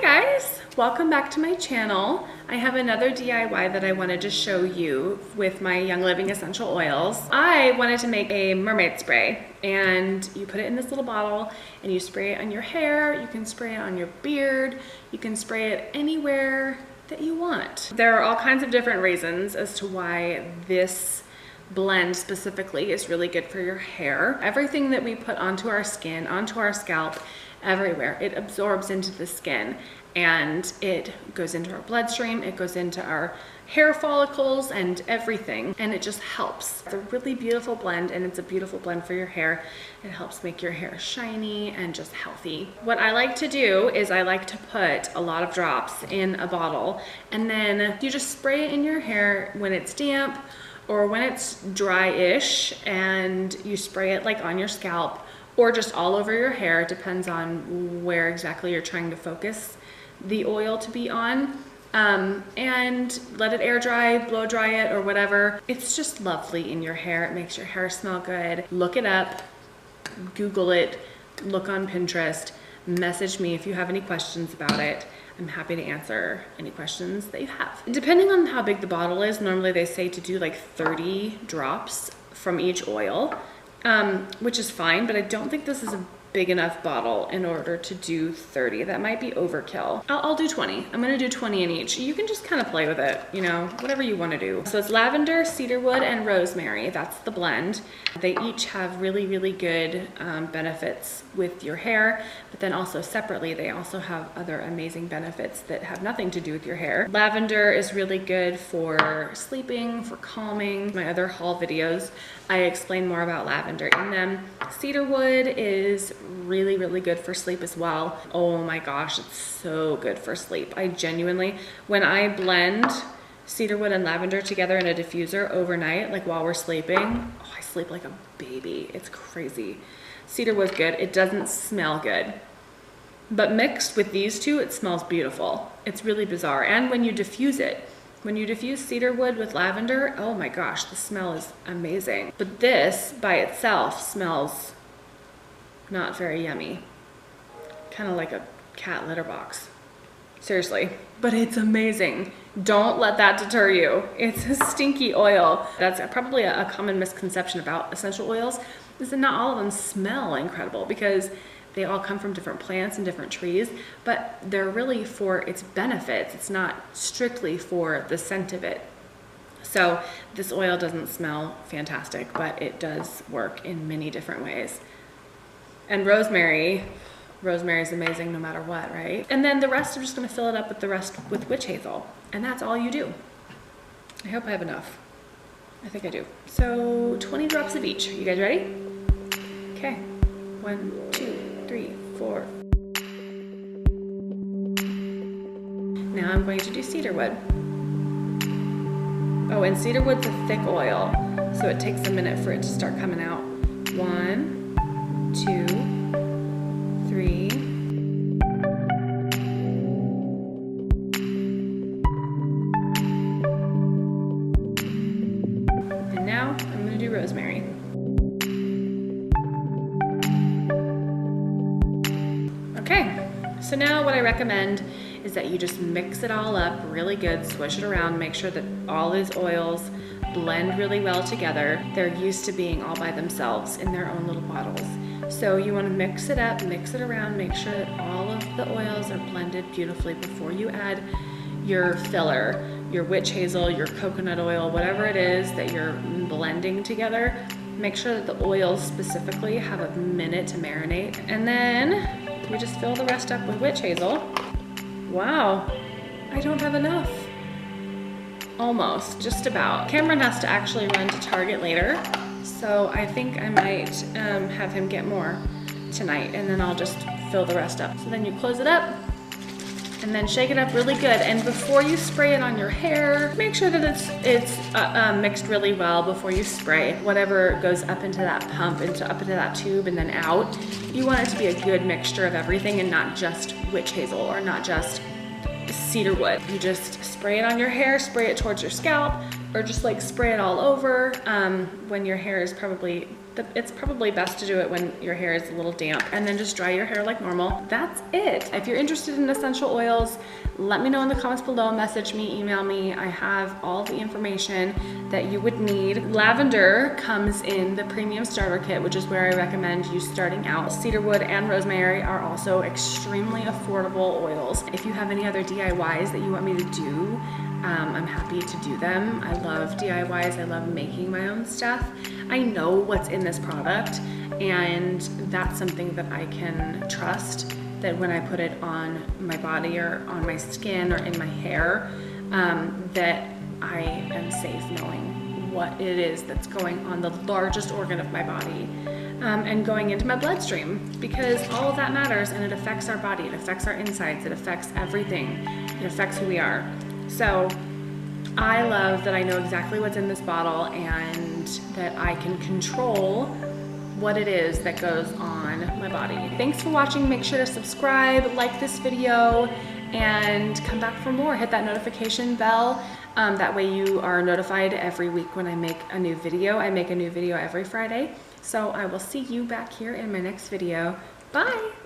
Hi guys, welcome back to my channel. I have another DIY that I wanted to show you with my Young Living essential oils. I wanted to make a mermaid spray, and you put it in this little bottle and you spray it on your hair, you can spray it on your beard, you can spray it anywhere that you want. There are all kinds of different reasons as to why this blend specifically is really good for your hair. Everything that we put onto our skin, onto our scalp, everywhere, it absorbs into the skin and it goes into our bloodstream, it goes into our hair follicles and everything, and it just helps. It's a really beautiful blend, and it's a beautiful blend for your hair. It helps make your hair shiny and just healthy. What I like to do is I like to put a lot of drops in a bottle, and then you just spray it in your hair when it's damp or when it's dry-ish, and you spray it like on your scalp or just all over your hair. It depends on where exactly you're trying to focus the oil to be on. And let it air dry, blow dry it, or whatever. It's just lovely in your hair. It makes your hair smell good. Look it up, Google it, look on Pinterest, message me if you have any questions about it. I'm happy to answer any questions that you have. Depending on how big the bottle is, normally they say to do like 30 drops from each oil, which is fine, but I don't think this is a big enough bottle in order to do 30. That might be overkill. I'll do 20. I'm gonna do 20 in each. You can just kind of play with it, you know, whatever you want to do. So it's lavender, cedarwood, and rosemary. That's the blend. They each have really, really good benefits with your hair, but then also separately, they also have other amazing benefits that have nothing to do with your hair. Lavender is really good for sleeping, for calming. My other haul videos, I explain more about lavender in them. Cedarwood is really, really good for sleep as well. Oh my gosh, it's so good for sleep. I genuinely, when I blend cedarwood and lavender together in a diffuser overnight, like while we're sleeping, oh, I sleep like a baby. It's crazy. Cedarwood's good. It doesn't smell good, but mixed with these two, it smells beautiful. It's really bizarre. And when you diffuse it, when you diffuse cedarwood with lavender, oh my gosh, the smell is amazing. But this by itself smells not very yummy. Kind of like a cat litter box. Seriously, but it's amazing. Don't let that deter you. It's a stinky oil. That's probably a common misconception about essential oils, is that not all of them smell incredible, because they all come from different plants and different trees, but they're really for its benefits. It's not strictly for the scent of it. So this oil doesn't smell fantastic, but it does work in many different ways. And rosemary is amazing no matter what, right? And then the rest, I'm just gonna fill it up with witch hazel, and that's all you do. I hope I have enough. I think I do. So 20 drops of each. You guys ready? Okay, 1, 2, 3, 4. Now I'm going to do cedarwood. Oh, and cedarwood's a thick oil, so it takes a minute for it to start coming out. 1, 2, 3. And now I'm going to do rosemary. Okay, so now what I recommend is that you just mix it all up really good, swish it around, make sure that all these oils blend really well together. They're used to being all by themselves in their own little bottles. So you want to mix it up, mix it around, make sure that all of the oils are blended beautifully before you add your filler, your witch hazel, your coconut oil, whatever it is that you're blending together. Make sure that the oils specifically have a minute to marinate, and then we just fill the rest up with witch hazel. Wow, I don't have enough. Almost, just about. Cameron has to actually run to Target later, so I think I might have him get more tonight, and then I'll just fill the rest up. So then you close it up and then shake it up really good. And before you spray it on your hair, make sure that it's mixed really well before you spray. Whatever goes up into that pump, up into that tube and then out, you want it to be a good mixture of everything and not just witch hazel or not just cedarwood. You just spray it on your hair, spray it towards your scalp, or just like spray it all over when your hair is probably it's probably best to do it when your hair is a little damp, and then just dry your hair like normal. That's it. If you're interested in essential oils, let me know in the comments below, message me, email me. I have all the information that you would need. Lavender comes in the premium starter kit, which is where I recommend you starting out. Cedarwood and rosemary are also extremely affordable oils. If you have any other DIYs that you want me to do, I'm happy to do them. I love DIYs, I love making my own stuff. I know what's in this product, and that's something that I can trust, that when I put it on my body or on my skin or in my hair, that I am safe knowing what it is that's going on the largest organ of my body and going into my bloodstream, because all of that matters, and it affects our body, it affects our insides, it affects everything, it affects who we are. So I love that I know exactly what's in this bottle and that I can control what it is that goes on my body. Thanks for watching. Make sure to subscribe, like this video, and come back for more. Hit that notification bell. That way you are notified every week when I make a new video. I make a new video every Friday. So I will see you back here in my next video. Bye.